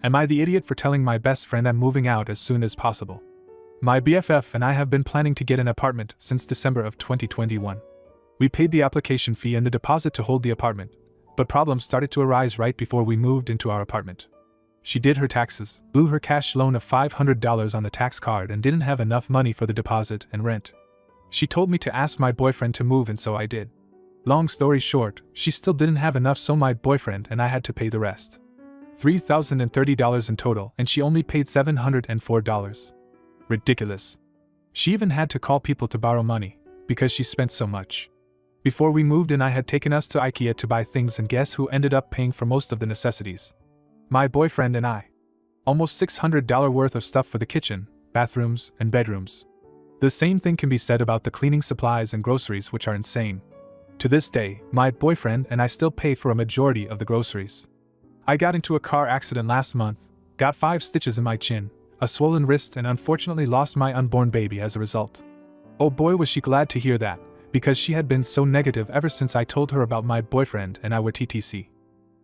Am I the idiot for telling my best friend I'm moving out as soon as possible? My BFF and I have been planning to get an apartment since December of 2021. We paid the application fee and the deposit to hold the apartment, but problems started to arise right before we moved into our apartment. She did her taxes, blew her cash loan of $500 on the tax card, and didn't have enough money for the deposit and rent. She told me to ask my boyfriend to move, and so I did. Long story short, she still didn't have enough, so my boyfriend and I had to pay the rest. $3,030 in total, and she only paid $704. Ridiculous. She even had to call people to borrow money, because she spent so much. Before we moved in, I had taken us to IKEA to buy things, and guess who ended up paying for most of the necessities? My boyfriend and I. Almost $600 worth of stuff for the kitchen, bathrooms, and bedrooms. The same thing can be said about the cleaning supplies and groceries, which are insane. To this day, my boyfriend and I still pay for a majority of the groceries. I got into a car accident last month, got 5 stitches in my chin, a swollen wrist, and unfortunately lost my unborn baby as a result. Oh boy, was she glad to hear that, because she had been so negative ever since I told her about my boyfriend and I were TTC.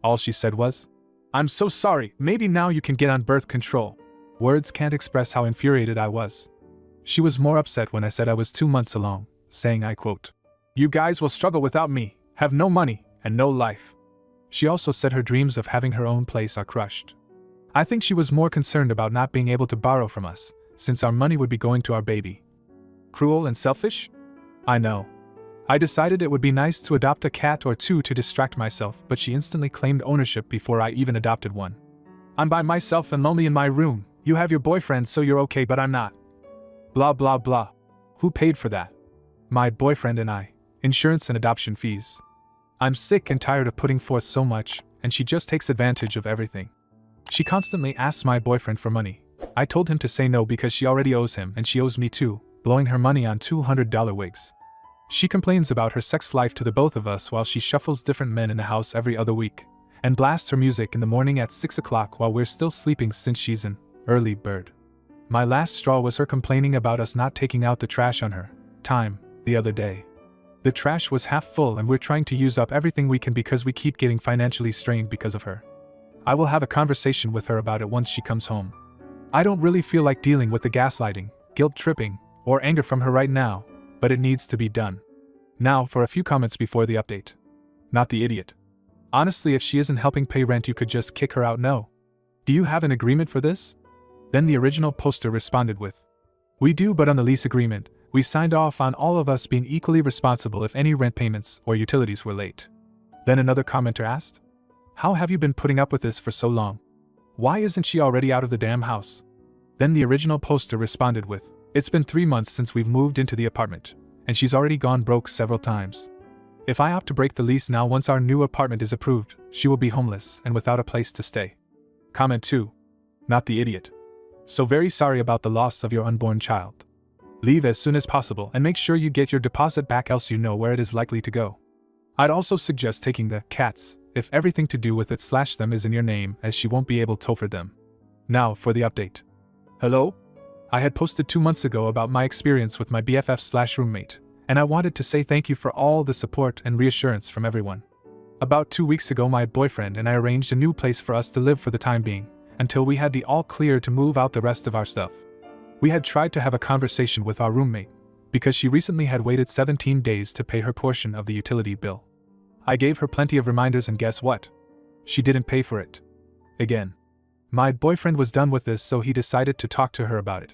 All she said was, "I'm so sorry, maybe now you can get on birth control." Words can't express how infuriated I was. She was more upset when I said I was 2 months along, saying, I quote, "You guys will struggle without me, have no money, and no life." She also said her dreams of having her own place are crushed. I think she was more concerned about not being able to borrow from us, since our money would be going to our baby. Cruel and selfish? I know. I decided it would be nice to adopt a cat or 2 to distract myself, but she instantly claimed ownership before I even adopted one. "I'm by myself and lonely in my room. You have your boyfriend, so you're okay, but I'm not." Blah blah blah. Who paid for that? My boyfriend and I. Insurance and adoption fees. I'm sick and tired of putting forth so much, and she just takes advantage of everything. She constantly asks my boyfriend for money. I told him to say no because she already owes him and she owes me too, blowing her money on $200 wigs. She complains about her sex life to the both of us while she shuffles different men in the house every other week, and blasts her music in the morning at 6 o'clock while we're still sleeping since she's an early bird. My last straw was her complaining about us not taking out the trash on her time the other day. The trash was half full and we're trying to use up everything we can because we keep getting financially strained because of her. I will have a conversation with her about it once she comes home. I don't really feel like dealing with the gaslighting, guilt tripping, or anger from her right now, but it needs to be done. Now for a few comments before the update. Not the idiot. Honestly, if she isn't helping pay rent, you could just kick her out. No. Do you have an agreement for this? Then the original poster responded with, "We do, but on the lease agreement, we signed off on all of us being equally responsible if any rent payments or utilities were late." Then another commenter asked, "How have you been putting up with this for so long? Why isn't she already out of the damn house?" Then the original poster responded with, "It's been 3 months since we've moved into the apartment, and she's already gone broke several times. If I opt to break the lease now once our new apartment is approved, she will be homeless and without a place to stay." Comment 2. Not the idiot. So very sorry about the loss of your unborn child. Leave as soon as possible and make sure you get your deposit back, else you know where it is likely to go. I'd also suggest taking the cats if everything to do with it/them is in your name, as she won't be able to for them. Now for the update. Hello? I had posted 2 months ago about my experience with my BFF/roommate, and I wanted to say thank you for all the support and reassurance from everyone. About 2 weeks ago, my boyfriend and I arranged a new place for us to live for the time being, until we had the all clear to move out the rest of our stuff. We had tried to have a conversation with our roommate, because she recently had waited 17 days to pay her portion of the utility bill. I gave her plenty of reminders, and guess what? She didn't pay for it. Again. My boyfriend was done with this, so he decided to talk to her about it.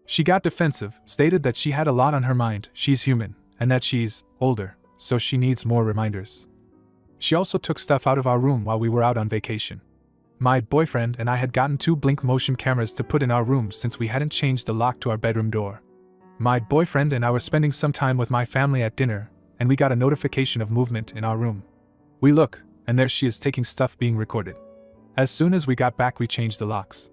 She got defensive, stated that she had a lot on her mind, she's human, and that she's older, so she needs more reminders. She also took stuff out of our room while we were out on vacation. My boyfriend and I had gotten 2 blink motion cameras to put in our rooms since we hadn't changed the lock to our bedroom door. My boyfriend and I were spending some time with my family at dinner, and we got a notification of movement in our room. We look, and there she is taking stuff being recorded. As soon as we got back, we changed the locks.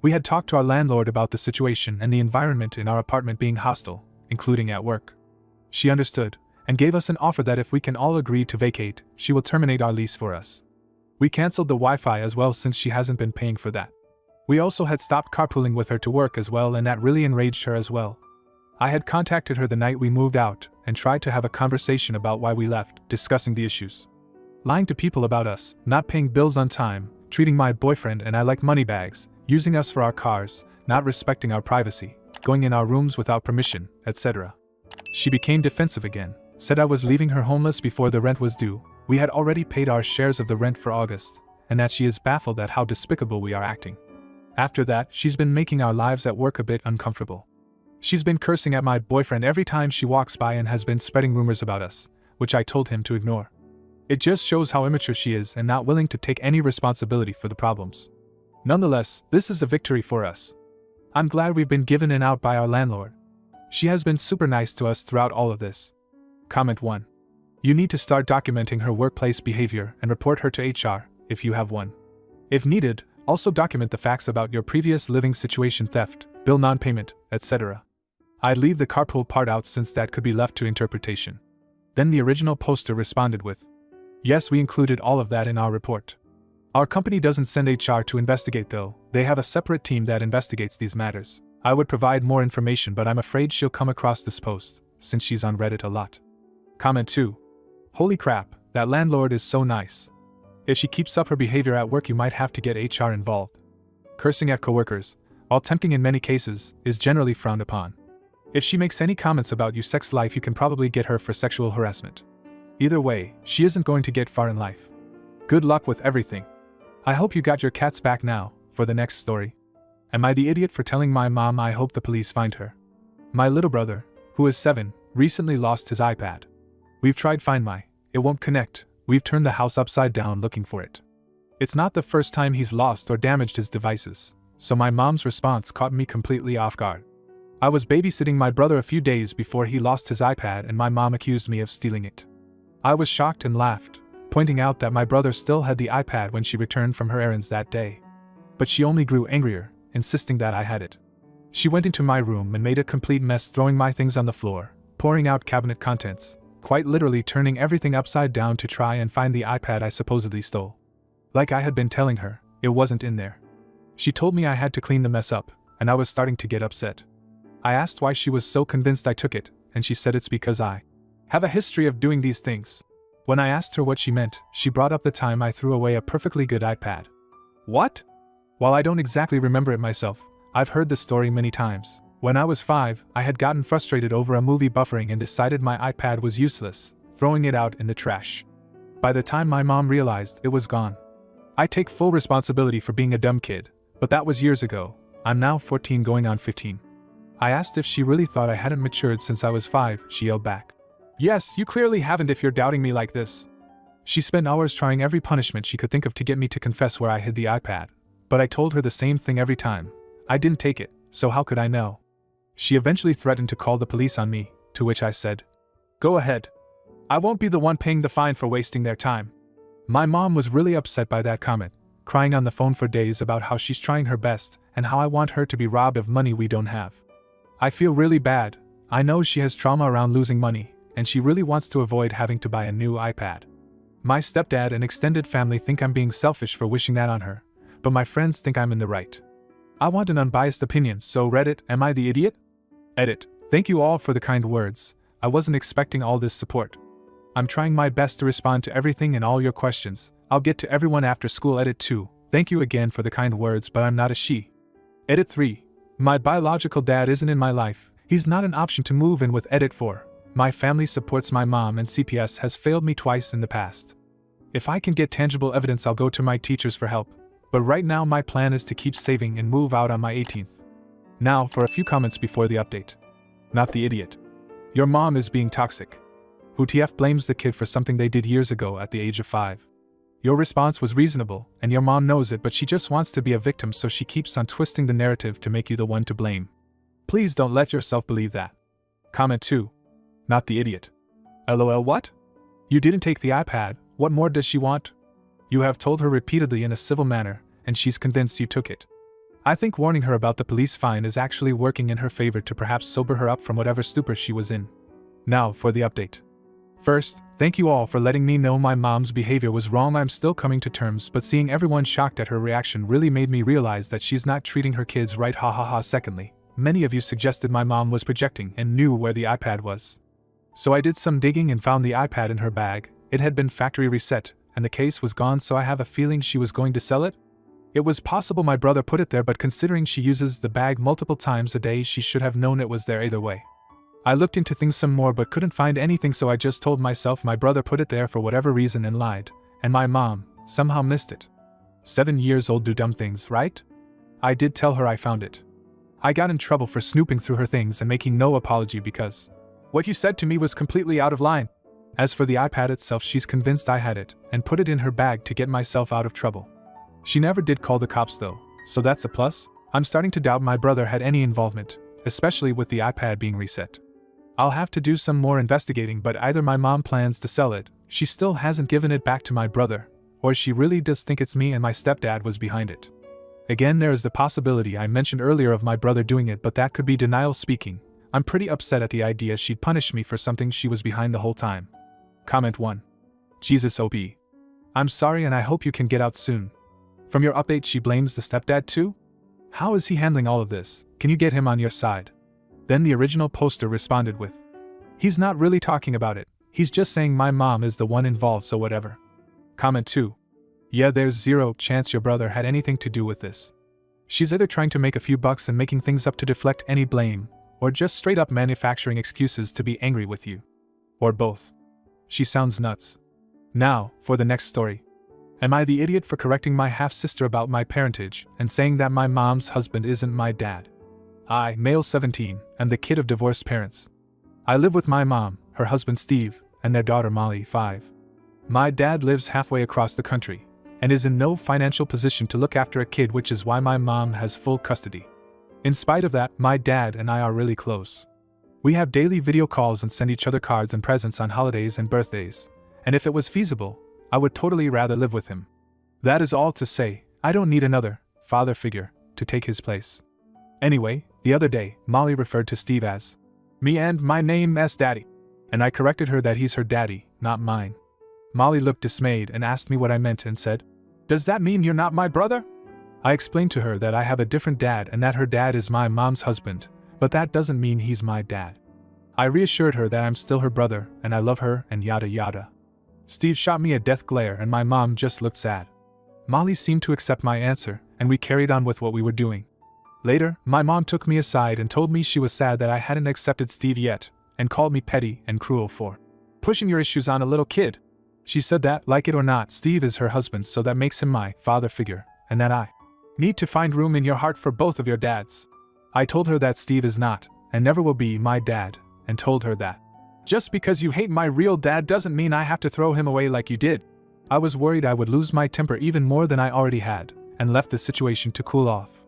We had talked to our landlord about the situation and the environment in our apartment being hostile, including at work. She understood, and gave us an offer that if we can all agree to vacate, she will terminate our lease for us. We cancelled the Wi-Fi as well since she hasn't been paying for that. We also had stopped carpooling with her to work as well, and that really enraged her as well. I had contacted her the night we moved out and tried to have a conversation about why we left, discussing the issues. Lying to people about us, not paying bills on time, treating my boyfriend and I like moneybags, using us for our cars, not respecting our privacy, going in our rooms without permission, etc. She became defensive again, said I was leaving her homeless before the rent was due. We had already paid our shares of the rent for August, and that she is baffled at how despicable we are acting. After that, she's been making our lives at work a bit uncomfortable. She's been cursing at my boyfriend every time she walks by and has been spreading rumors about us, which I told him to ignore. It just shows how immature she is and not willing to take any responsibility for the problems. Nonetheless, this is a victory for us. I'm glad we've been given an out by our landlord. She has been super nice to us throughout all of this. Comment 1. You need to start documenting her workplace behavior and report her to HR, if you have one. If needed, also document the facts about your previous living situation, theft, bill non-payment, etc. I'd leave the carpool part out since that could be left to interpretation. Then the original poster responded with, yes, we included all of that in our report. Our company doesn't send HR to investigate though, they have a separate team that investigates these matters. I would provide more information but I'm afraid she'll come across this post, since she's on Reddit a lot. Comment 2. Holy crap, that landlord is so nice. If she keeps up her behavior at work you might have to get HR involved. Cursing at coworkers, while tempting in many cases, is generally frowned upon. If she makes any comments about your sex life you can probably get her for sexual harassment. Either way, she isn't going to get far in life. Good luck with everything. I hope you got your cats back now. For the next story. Am I the idiot for telling my mom I hope the police find her? My little brother, who is 7, recently lost his iPad. We've tried Find My, it won't connect, we've turned the house upside down looking for it. It's not the first time he's lost or damaged his devices, so my mom's response caught me completely off guard. I was babysitting my brother a few days before he lost his iPad and my mom accused me of stealing it. I was shocked and laughed, pointing out that my brother still had the iPad when she returned from her errands that day. But she only grew angrier, insisting that I had it. She went into my room and made a complete mess, throwing my things on the floor, pouring out cabinet contents, quite literally turning everything upside down to try and find the iPad I supposedly stole. Like I had been telling her, it wasn't in there. She told me I had to clean the mess up, and I was starting to get upset. I asked why she was so convinced I took it, and she said it's because I have a history of doing these things. When I asked her what she meant, she brought up the time I threw away a perfectly good iPad. What? While I don't exactly remember it myself, I've heard the story many times. When I was 5, I had gotten frustrated over a movie buffering and decided my iPad was useless, throwing it out in the trash. By the time my mom realized, it was gone. I take full responsibility for being a dumb kid, but that was years ago. I'm now 14 going on 15. I asked if she really thought I hadn't matured since I was 5, she yelled back. Yes, you clearly haven't if you're doubting me like this. She spent hours trying every punishment she could think of to get me to confess where I hid the iPad. But I told her the same thing every time. I didn't take it, so how could I know? She eventually threatened to call the police on me, to which I said, go ahead. I won't be the one paying the fine for wasting their time. My mom was really upset by that comment, crying on the phone for days about how she's trying her best and how I want her to be robbed of money we don't have. I feel really bad. I know she has trauma around losing money, and she really wants to avoid having to buy a new iPad. My stepdad and extended family think I'm being selfish for wishing that on her. But my friends think I'm in the right. I want an unbiased opinion, so Reddit, am I the idiot? Edit. Thank you all for the kind words. I wasn't expecting all this support. I'm trying my best to respond to everything and all your questions. I'll get to everyone after school. Edit 2. Thank you again for the kind words, but I'm not a she. Edit 3. My biological dad isn't in my life. He's not an option to move in with. Edit 4. My family supports my mom and CPS has failed me twice in the past. If I can get tangible evidence I'll go to my teachers for help. But right now my plan is to keep saving and move out on my 18th. Now for a few comments before the update. Not the idiot. Your mom is being toxic. Who TF blames the kid for something they did years ago at the age of 5. Your response was reasonable, and your mom knows it, but she just wants to be a victim, so she keeps on twisting the narrative to make you the one to blame. Please don't let yourself believe that. Comment 2. Not the idiot. LOL what? You didn't take the iPad, what more does she want? You have told her repeatedly in a civil manner, and she's convinced you took it. I think warning her about the police fine is actually working in her favor to perhaps sober her up from whatever stupor she was in. Now for the update. First, thank you all for letting me know my mom's behavior was wrong. I'm still coming to terms, but seeing everyone shocked at her reaction really made me realize that she's not treating her kids right. Ha. Secondly, many of you suggested my mom was projecting and knew where the iPad was. So I did some digging and found the iPad in her bag. It had been factory reset, and the case was gone, so I have a feeling she was going to sell it? It was possible my brother put it there, but considering she uses the bag multiple times a day, she should have known it was there either way. I looked into things some more but couldn't find anything, so I just told myself my brother put it there for whatever reason and lied, and my mom somehow missed it. 7 years old do dumb things, right? I did tell her I found it. I got in trouble for snooping through her things and making no apology because what you said to me was completely out of line. As for the iPad itself, she's convinced I had it and put it in her bag to get myself out of trouble. She never did call the cops though, so that's a plus. I'm starting to doubt my brother had any involvement, especially with the iPad being reset. I'll have to do some more investigating, but either my mom plans to sell it, she still hasn't given it back to my brother, or she really does think it's me and my stepdad was behind it. Again, there is the possibility I mentioned earlier of my brother doing it, but that could be denial speaking. I'm pretty upset at the idea she'd punish me for something she was behind the whole time. Comment 1. Jesus OP. I'm sorry and I hope you can get out soon. From your update, she blames the stepdad too? How is he handling all of this? Can you get him on your side? Then the original poster responded with, he's not really talking about it, he's just saying my mom is the one involved, so whatever. Comment 2. Yeah, there's zero chance your brother had anything to do with this. She's either trying to make a few bucks and making things up to deflect any blame, or just straight up manufacturing excuses to be angry with you. Or both. She sounds nuts. Now, for the next story. Am I the idiot for correcting my half-sister about my parentage and saying that my mom's husband isn't my dad? I, male 17, am the kid of divorced parents. I live with my mom, her husband Steve, and their daughter Molly, 5. My dad lives halfway across the country and is in no financial position to look after a kid, which is why my mom has full custody. In spite of that, my dad and I are really close. We have daily video calls and send each other cards and presents on holidays and birthdays, and if it was feasible, I would totally rather live with him. That is all to say, I don't need another father figure to take his place. Anyway, the other day, Molly referred to Steve as me and my name as daddy, and I corrected her that he's her daddy, not mine. Molly looked dismayed and asked me what I meant and said, "Does that mean you're not my brother?" I explained to her that I have a different dad and that her dad is my mom's husband, but that doesn't mean he's my dad. I reassured her that I'm still her brother and I love her and yada yada. Steve shot me a death glare and my mom just looked sad. Molly seemed to accept my answer and we carried on with what we were doing. Later, my mom took me aside and told me she was sad that I hadn't accepted Steve yet, and called me petty and cruel for pushing your issues on a little kid. She said that, like it or not, Steve is her husband, so that makes him my father figure, and that I need to find room in your heart for both of your dads. I told her that Steve is not, and never will be, my dad, and told her that just because you hate my real dad doesn't mean I have to throw him away like you did. I was worried I would lose my temper even more than I already had, and left the situation to cool off.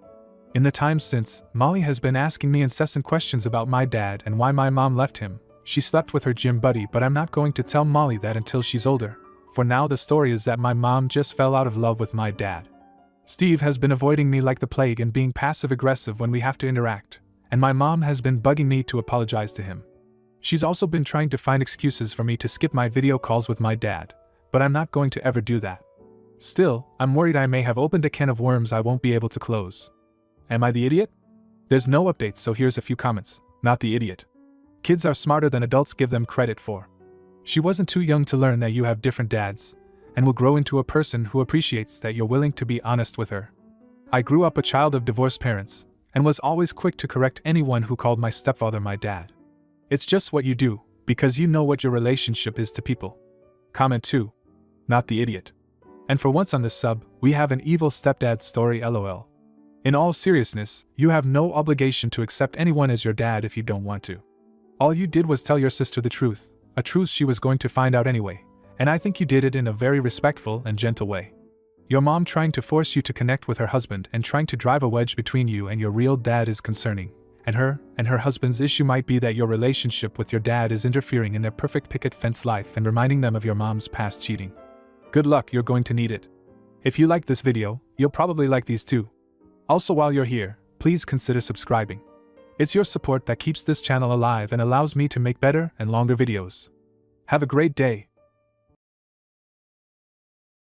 In the time since, Molly has been asking me incessant questions about my dad and why my mom left him. She slept with her gym buddy, but I'm not going to tell Molly that until she's older. For now, the story is that my mom just fell out of love with my dad. Steve has been avoiding me like the plague and being passive-aggressive when we have to interact, and my mom has been bugging me to apologize to him. She's also been trying to find excuses for me to skip my video calls with my dad, but I'm not going to ever do that. Still, I'm worried I may have opened a can of worms I won't be able to close. Am I the idiot? There's no updates, so here's a few comments. Not the idiot. Kids are smarter than adults give them credit for. She wasn't too young to learn that you have different dads, and will grow into a person who appreciates that you're willing to be honest with her. I grew up a child of divorced parents, and was always quick to correct anyone who called my stepfather my dad. It's just what you do, because you know what your relationship is to people. Comment 2. Not the idiot. And for once on this sub, we have an evil stepdad story, lol. In all seriousness, you have no obligation to accept anyone as your dad if you don't want to. All you did was tell your sister the truth, a truth she was going to find out anyway, and I think you did it in a very respectful and gentle way. Your mom trying to force you to connect with her husband and trying to drive a wedge between you and your real dad is concerning, and her husband's issue might be that your relationship with your dad is interfering in their perfect picket fence life and reminding them of your mom's past cheating. Good luck, you're going to need it. If you liked this video, you'll probably like these too. Also, while you're here, please consider subscribing. It's your support that keeps this channel alive and allows me to make better and longer videos. Have a great day.